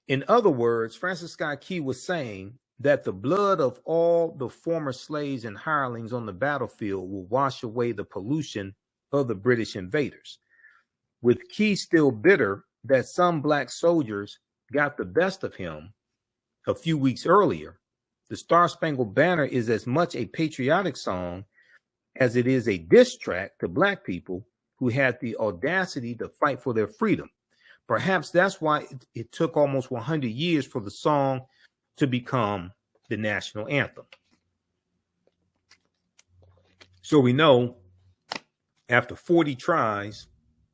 in other words, Francis Scott Key was saying that the blood of all the former slaves and hirelings on the battlefield will wash away the pollution of the British invaders. With Key still bitter that some black soldiers got the best of him a few weeks earlier, the Star-Spangled Banner is as much a patriotic song as it is a diss track to black people who had the audacity to fight for their freedom. Perhaps that's why it took almost 100 years for the song to become the national anthem. So we know after 40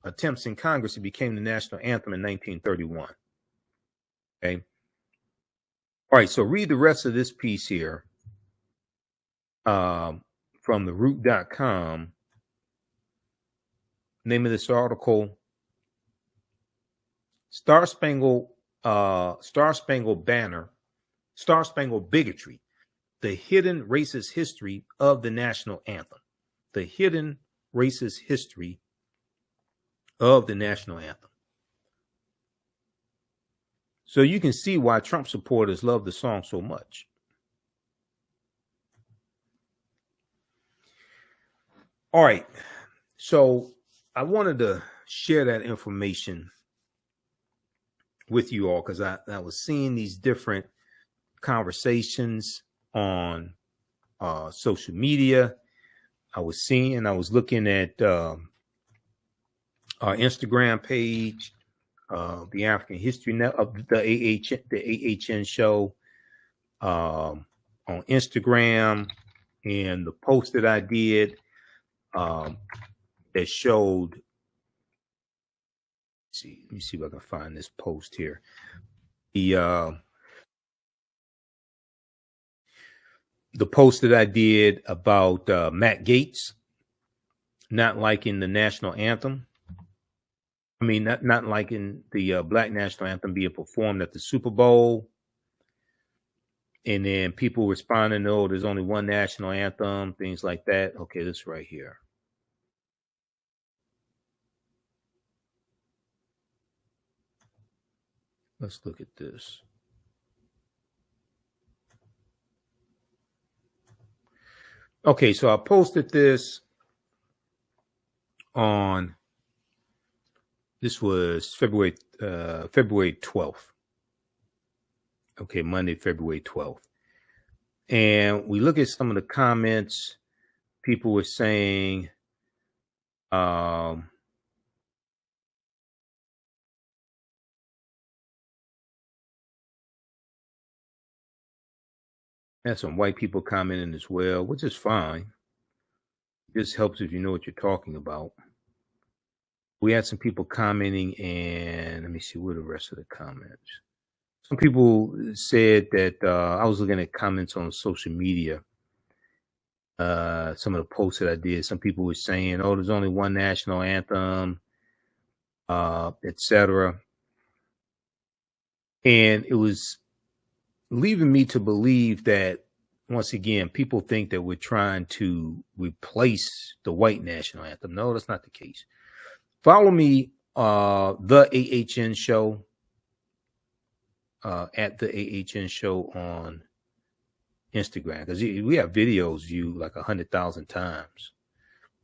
attempts in Congress, it became the national anthem in 1931. Okay. All right. So read the rest of this piece here from theroot.com. Name of this article: Star Spangled Banner, Star Spangled Bigotry, the hidden racist history of the national anthem. The hidden racist history of the national anthem. So you can see why Trump supporters love the song so much. All right. So I wanted to share that information with you all because I was seeing these different conversations on social media. I was looking at our Instagram page, the African History of the AHN show on Instagram, and the post that I did that showed. Let me see if I can find this post here. The post that I did about Matt Gaetz not liking the national anthem. I mean, not liking the Black national anthem being performed at the Super Bowl. And then people responding, oh, there's only one national anthem, things like that. Okay, this right here. Let's look at this. Okay, so I posted this on, this was February 12th. Okay, Monday, February 12th. And we look at some of the comments. People were saying, had some white people commenting as well, which is fine. This helps if you know what you're talking about. We had some people commenting, and let me see what are the rest of the comments. Some people said that I was looking at comments on social media. Some of the posts that I did, some people were saying, oh, there's only one national anthem, etc. And it was leaving me to believe that, once again, people think that we're trying to replace the white national anthem. No, that's not the case. Follow me, the AHN show, at the AHN show on Instagram, because we have videos viewed like 100,000 times.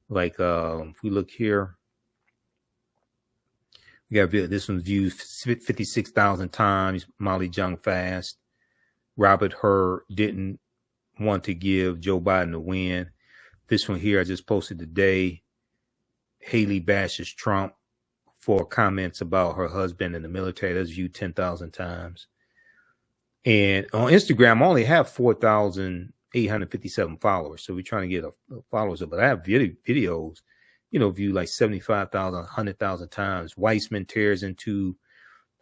Like if we look here, we got this one's viewed 56,000 times. Molly Jung Fast. Robert Hur didn't want to give Joe Biden the win. This one here I just posted today. Haley bashes Trump for comments about her husband in the military. That's viewed 10,000 times. And on Instagram, I only have 4,857 followers. So we're trying to get followers up. But I have videos, viewed like 75,000, 100,000 times. Weissman tears into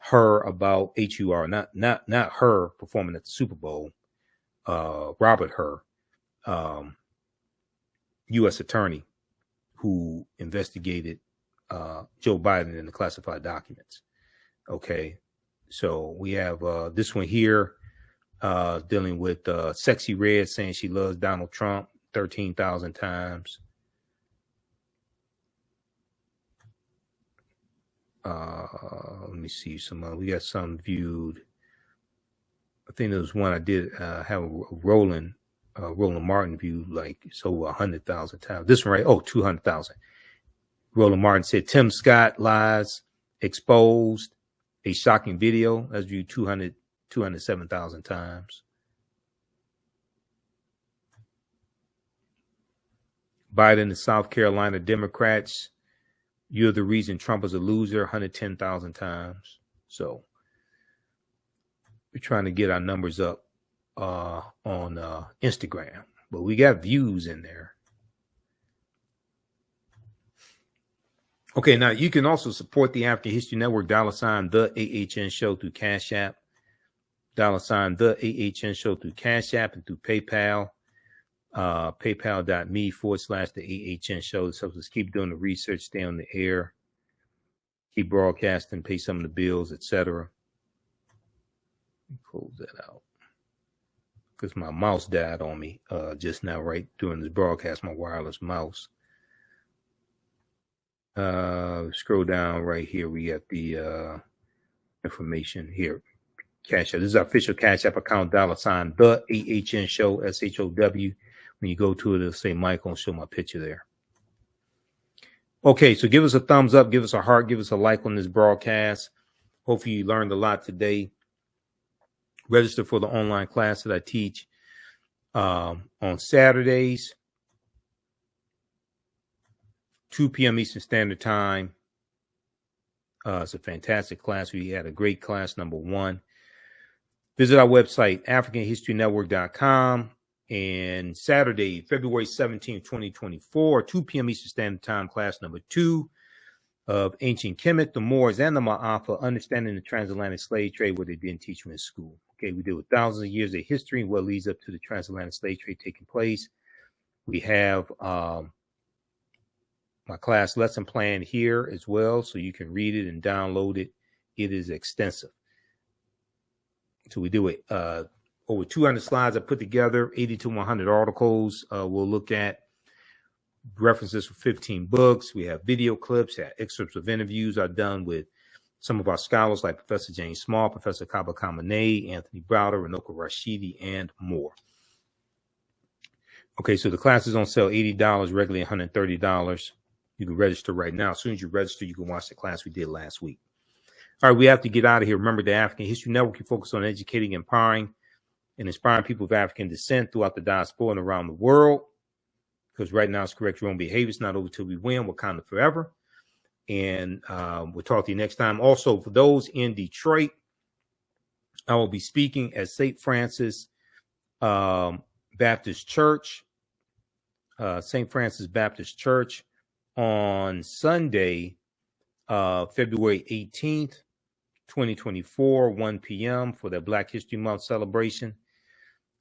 her about HUR, not her performing at the Super Bowl. Robert Hur, U.S. attorney who investigated Joe Biden in the classified documents. Okay, so we have this one here dealing with Sexy Red saying she loves Donald Trump 13,000 times. Let me see some. We got some viewed. I think there was one I did have a Roland Martin viewed like so 100,000 times. This one right, 200,000. Roland Martin said Tim Scott lies exposed, a shocking video. That's viewed 207,000 times. Biden and South Carolina Democrats, you're the reason Trump is a loser, 110,000 times. So we're trying to get our numbers up on Instagram, but we got views in there. Okay, now you can also support the African History Network, $ the AHN show through Cash App. $ the AHN show through Cash App and through PayPal. PayPal.me/the AHN show. This helps us keep doing the research, stay on the air, keep broadcasting, pay some of the bills, etc. Close that out because my mouse died on me just now, right during this broadcast. My wireless mouse. Scroll down right here. We got the information here. Cash App. This is our official Cash App account. $ the AHN show, SHOW. When you go to it, it'll say Michael and show my picture there. Okay, so give us a thumbs up, give us a heart, give us a like on this broadcast. Hopefully you learned a lot today. Register for the online class that I teach on Saturdays, 2 p.m. Eastern Standard Time. It's a fantastic class. We had a great class, number 1. Visit our website, AfricanHistoryNetwork.com. And Saturday, February 17, 2024, 2 p.m. Eastern Standard Time, class number 2 of Ancient Kemet, the Moors, and the Ma'afa, Understanding the Transatlantic Slave Trade, what they didn't teach you in school. Okay, we deal with thousands of years of history and what leads up to the transatlantic slave trade taking place. We have my class lesson plan here as well, so you can read it and download it. It is extensive. So we do it. Over 200 slides I put together, 80 to 100 articles. We'll look at references for 15 books. We have video clips, excerpts of interviews I've done with some of our scholars like Professor James Small, Professor Kaba Kamene, Anthony Browder, Renoka Rashidi, and more. Okay, so the class is on sale, $80, regularly $130. You can register right now. As soon as you register, you can watch the class we did last week. All right, we have to get out of here. Remember, the African History Network, you focus on educating, empowering, and inspiring people of African descent throughout the diaspora and around the world. Because right now it's correct your own behavior. It's not over till we win. Wakanda forever. And we'll talk to you next time. Also, for those in Detroit, I will be speaking at St. Francis Baptist Church. St. Francis Baptist Church on Sunday, February 18th, 2024, 1 p.m. for the Black History Month celebration.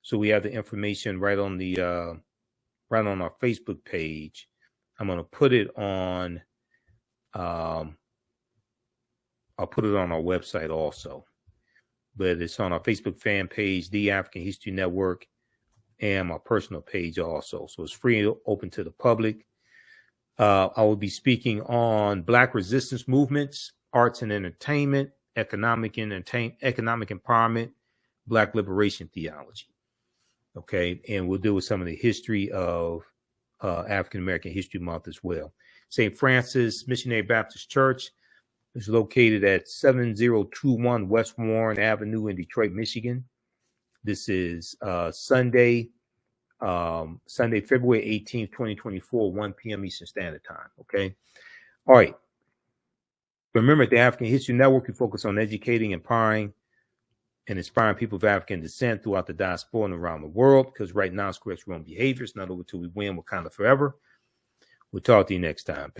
So we have the information right on the right on our Facebook page. I'm going to put it on. I'll put it on our website also, but it's on our Facebook fan page, The African History Network, and my personal page also. So it's free and open to the public. I will be speaking on Black resistance movements, arts and entertainment, economic empowerment, Black liberation theology. Okay, and we'll deal with some of the history of African American History Month as well. St. Francis Missionary Baptist Church is located at 7021 West Warren Avenue in Detroit, Michigan. This is Sunday, February 18th, 2024, 1 p.m. Eastern Standard Time. Okay. All right. Remember, at the African History Network, we focus on educating, empowering, and inspiring people of African descent throughout the diaspora and around the world. Because right now it's correct your own behavior. It's not over till we win. Wakanda forever. We'll talk to you next time.